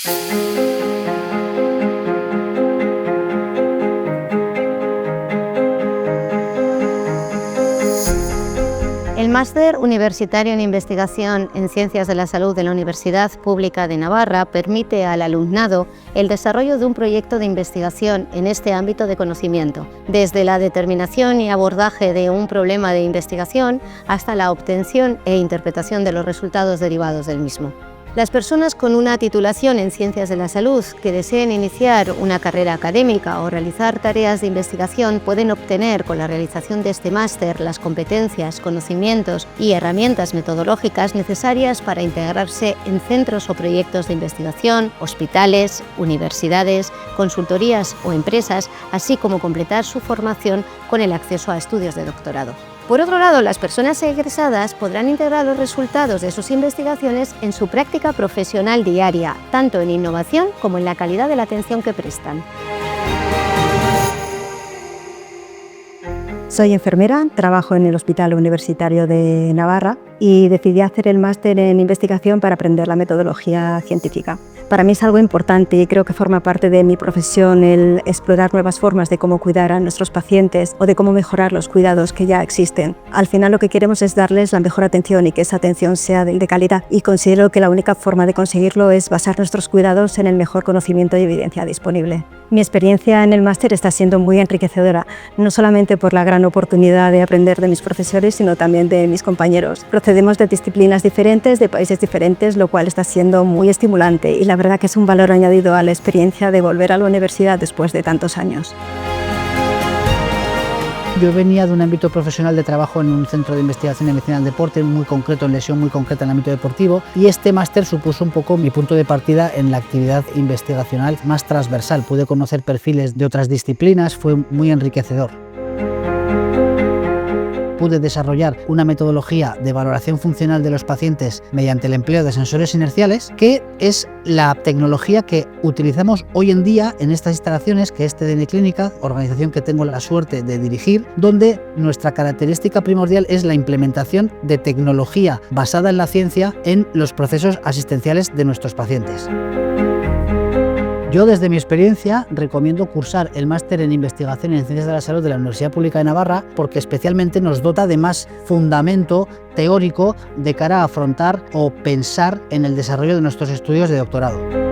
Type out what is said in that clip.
El Máster Universitario en Investigación en Ciencias de la Salud de la Universidad Pública de Navarra permite al alumnado el desarrollo de un proyecto de investigación en este ámbito de conocimiento, desde la determinación y abordaje de un problema de investigación hasta la obtención e interpretación de los resultados derivados del mismo. Las personas con una titulación en Ciencias de la Salud que deseen iniciar una carrera académica o realizar tareas de investigación pueden obtener con la realización de este máster las competencias, conocimientos y herramientas metodológicas necesarias para integrarse en centros o proyectos de investigación, hospitales, universidades, consultorías o empresas, así como completar su formación con el acceso a estudios de doctorado. Por otro lado, las personas egresadas podrán integrar los resultados de sus investigaciones en su práctica profesional diaria, tanto en innovación como en la calidad de la atención que prestan. Soy enfermera, trabajo en el Hospital Universitario de Navarra y decidí hacer el máster en investigación para aprender la metodología científica. Para mí es algo importante y creo que forma parte de mi profesión el explorar nuevas formas de cómo cuidar a nuestros pacientes o de cómo mejorar los cuidados que ya existen. Al final lo que queremos es darles la mejor atención y que esa atención sea de calidad, y considero que la única forma de conseguirlo es basar nuestros cuidados en el mejor conocimiento y evidencia disponible. Mi experiencia en el máster está siendo muy enriquecedora, no solamente por la gran oportunidad de aprender de mis profesores, sino también de mis compañeros. Procedemos de disciplinas diferentes, de países diferentes, lo cual está siendo muy estimulante y la verdad que es un valor añadido a la experiencia de volver a la universidad después de tantos años. Yo venía de un ámbito profesional de trabajo en un centro de investigación en medicina del deporte, muy concreto, en lesión muy concreta en el ámbito deportivo, y este máster supuso un poco mi punto de partida en la actividad investigacional más transversal. Pude conocer perfiles de otras disciplinas, fue muy enriquecedor. Pude desarrollar una metodología de valoración funcional de los pacientes mediante el empleo de sensores inerciales, que es la tecnología que utilizamos hoy en día en estas instalaciones, que es TDN Clínica, organización que tengo la suerte de dirigir, donde nuestra característica primordial es la implementación de tecnología basada en la ciencia en los procesos asistenciales de nuestros pacientes. Yo, desde mi experiencia, recomiendo cursar el máster en Investigación en Ciencias de la Salud de la Universidad Pública de Navarra, porque especialmente nos dota de más fundamento teórico de cara a afrontar o pensar en el desarrollo de nuestros estudios de doctorado.